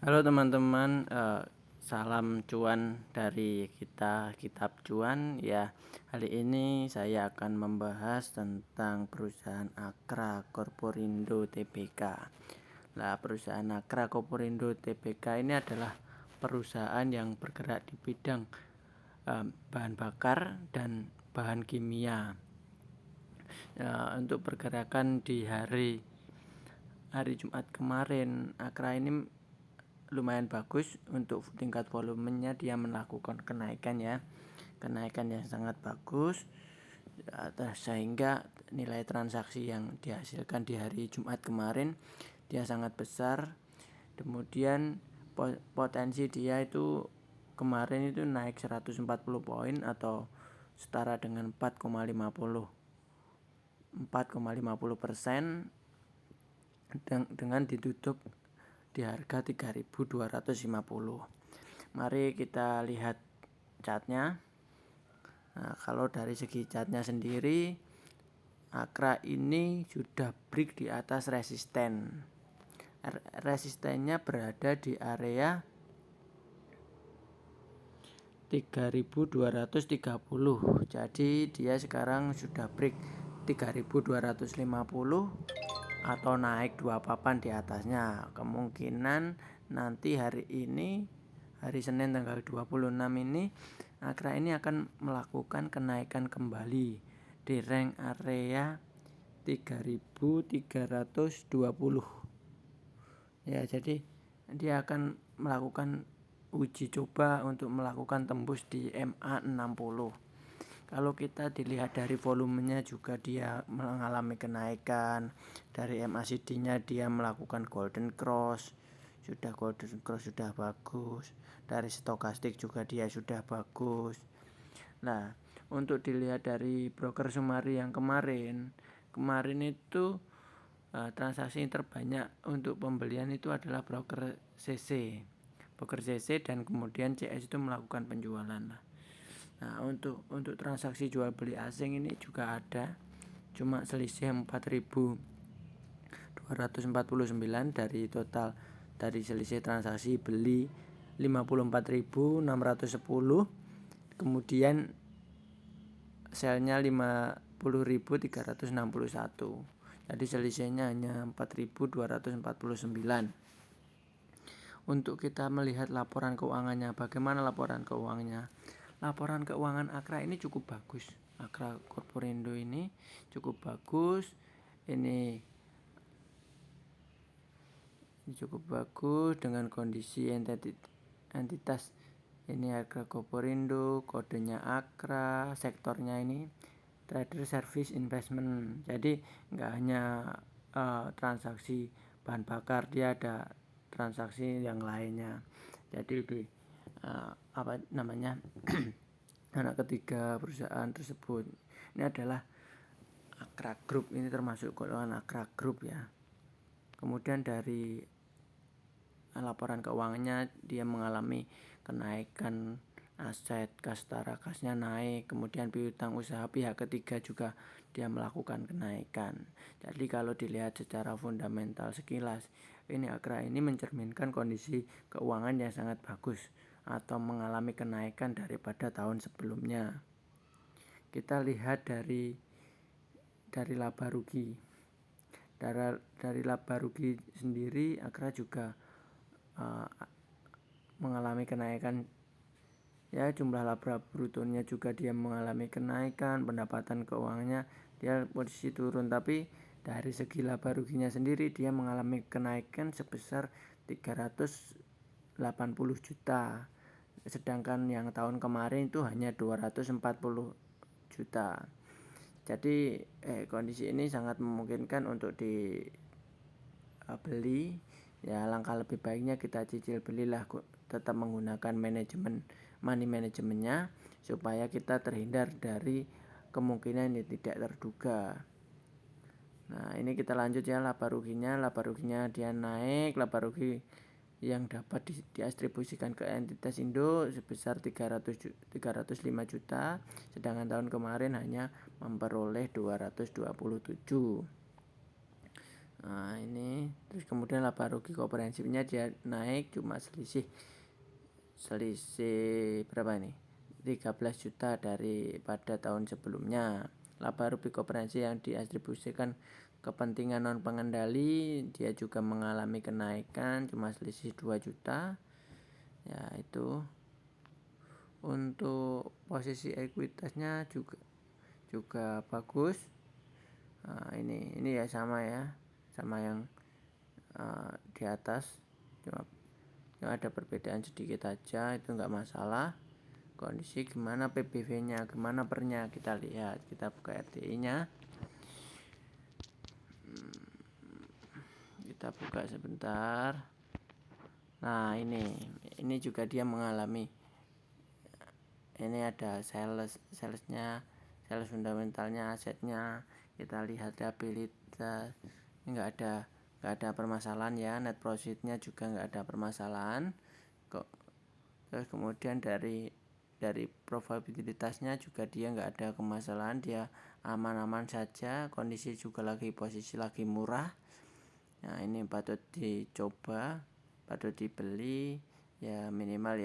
Halo teman-teman, salam cuan dari kita Kitab Cuan ya. Hari ini saya akan membahas tentang perusahaan Akra Corporindo Tbk. Nah, perusahaan Akra Corporindo Tbk ini adalah perusahaan yang bergerak di bidang bahan bakar dan bahan kimia. Untuk pergerakan di hari Jumat kemarin, Akra ini lumayan bagus. Untuk tingkat volumenya dia melakukan kenaikan yang sangat bagus, sehingga nilai transaksi yang dihasilkan di hari Jumat kemarin dia sangat besar. Kemudian potensi dia itu kemarin itu naik 140 poin atau setara dengan 4,50% dengan ditutup di harga 3.250. Mari kita lihat chartnya. Nah, kalau dari segi chartnya sendiri, Akra ini sudah break di atas resisten. Resistennya berada di area 3.230. Jadi dia sekarang sudah break 3.250 atau naik 2 papan di atasnya. Kemungkinan nanti hari Senin tanggal 26 ini Akra ini akan melakukan kenaikan kembali di rank area 3.320. Ya, jadi dia akan melakukan uji coba untuk melakukan tembus di MA 60. Kalau kita dilihat dari volumenya juga dia mengalami kenaikan. Dari MACD-nya dia melakukan golden cross. Golden cross sudah bagus. Dari stokastik juga dia sudah bagus. Nah, untuk dilihat dari broker Sumari yang kemarin itu transaksi terbanyak untuk pembelian itu adalah broker CC. Broker CC dan kemudian CS itu melakukan penjualan. Nah, untuk transaksi jual beli asing ini juga ada, cuma selisih 4.249 dari total, dari selisih transaksi beli 54.610, kemudian selnya 50.361. Jadi selisihnya hanya 4.249. Untuk kita melihat laporan keuangannya, bagaimana laporan keuangannya? Laporan keuangan Akra ini cukup bagus. Akra Corporindo ini cukup bagus. Ini cukup bagus dengan kondisi entitas ini Akra Corporindo, kodenya Akra, sektornya ini trader service investment. Jadi nggak hanya transaksi bahan bakar, dia ada transaksi yang lainnya. Jadi lebih anak ketiga perusahaan tersebut ini adalah Akra Group. Ini termasuk golongan Akra Group ya. Kemudian dari laporan keuangannya dia mengalami kenaikan aset, kas setara kasnya naik, kemudian piutang usaha pihak ketiga juga dia melakukan kenaikan. Jadi kalau dilihat secara fundamental sekilas, ini Akra ini mencerminkan kondisi keuangan yang sangat bagus atau mengalami kenaikan daripada tahun sebelumnya. Kita lihat dari laba rugi. Dari laba rugi sendiri Akra juga mengalami kenaikan. Ya, jumlah laba brutonya juga dia mengalami kenaikan, pendapatan keuangannya dia posisi turun, tapi dari segi laba ruginya sendiri dia mengalami kenaikan sebesar 380 juta. Sedangkan yang tahun kemarin itu hanya 240 juta. Jadi kondisi ini sangat memungkinkan untuk dibeli. Ya, langkah lebih baiknya kita cicil belilah, tetap menggunakan money manajemennya supaya kita terhindar dari kemungkinan yang tidak terduga. Nah, ini kita lanjut ya laba ruginya. Laba ruginya dia naik, laba rugi yang dapat didistribusikan ke entitas induk sebesar 305 juta, sedangkan tahun kemarin hanya memperoleh 227. Nah, ini terus kemudian laba rugi komprehensifnya dia naik cuma selisih berapa ini, 13 juta daripada tahun sebelumnya. Laba rugi komprehensif yang diatribusikan kepentingan non pengendali dia juga mengalami kenaikan cuma selisih 2 juta. Ya, itu untuk posisi ekuitasnya juga bagus. Nah, ini ya sama yang di atas, cuma ada perbedaan sedikit aja, itu enggak masalah. Kondisi gimana PBV nya, gimana pernya, kita lihat, kita buka RDI nya, kita buka sebentar. Nah, ini juga dia mengalami, ini ada salesnya, sales fundamentalnya, asetnya, kita lihat liabilitas, nggak ada permasalahan ya. Net profitnya juga nggak ada permasalahan kok. Terus kemudian dari probabilitasnya juga dia nggak ada permasalahan, dia aman-aman saja, kondisi juga posisi lagi murah. Nah, ini patut dicoba, patut dibeli ya, minimal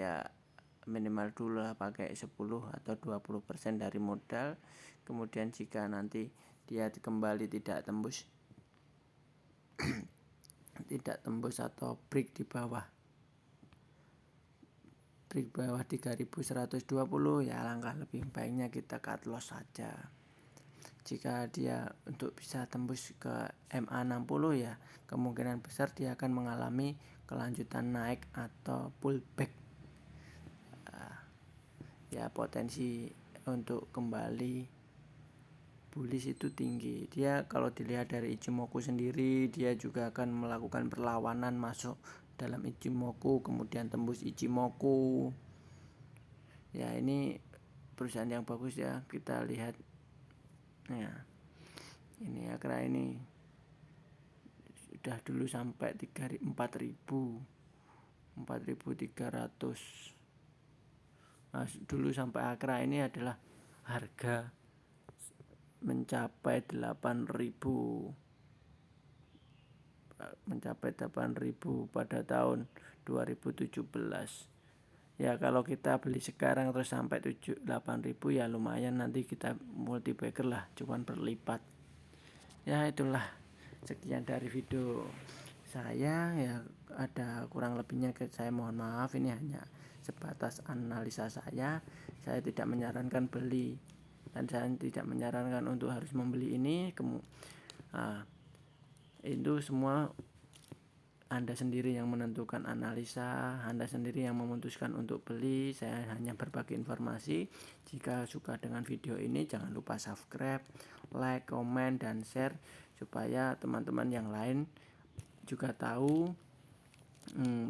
dulu lah, pakai 10 atau 20% dari modal. Kemudian jika nanti dia kembali tidak tembus atau break di bawah 3120, ya langkah lebih baiknya kita cut loss saja. Jika dia untuk bisa tembus ke MA60 ya kemungkinan besar dia akan mengalami kelanjutan naik atau pullback. Ya, potensi untuk kembali bullish itu tinggi. Dia kalau dilihat dari Ichimoku sendiri, dia juga akan melakukan perlawanan masuk dalam Ichimoku, kemudian tembus Ichimoku. Ya, ini perusahaan yang bagus ya, kita lihat. Ya, ini Akra ini sudah dulu sampai 4.300. Nah, dulu sampai Akra ini adalah harga mencapai 8.000 pada tahun 2017. Ya, kalau kita beli sekarang terus sampai 8.000 ya lumayan, nanti kita multiplier lah, cuman berlipat. Ya, itulah sekian dari video saya ya, ada kurang lebihnya saya mohon maaf, ini hanya sebatas analisa saya tidak menyarankan beli dan saya tidak menyarankan untuk harus membeli ini. Itu semua Anda sendiri yang menentukan analisa, Anda sendiri yang memutuskan untuk beli. Saya hanya berbagi informasi. Jika suka dengan video ini jangan lupa subscribe, like, komen, dan share supaya teman-teman yang lain juga tahu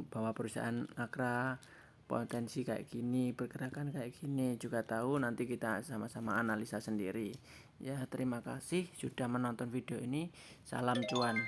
bahwa perusahaan Akra potensi kayak gini, pergerakan kayak gini, juga tahu, nanti kita sama-sama analisa sendiri. Ya, terima kasih sudah menonton video ini. Salam cuan.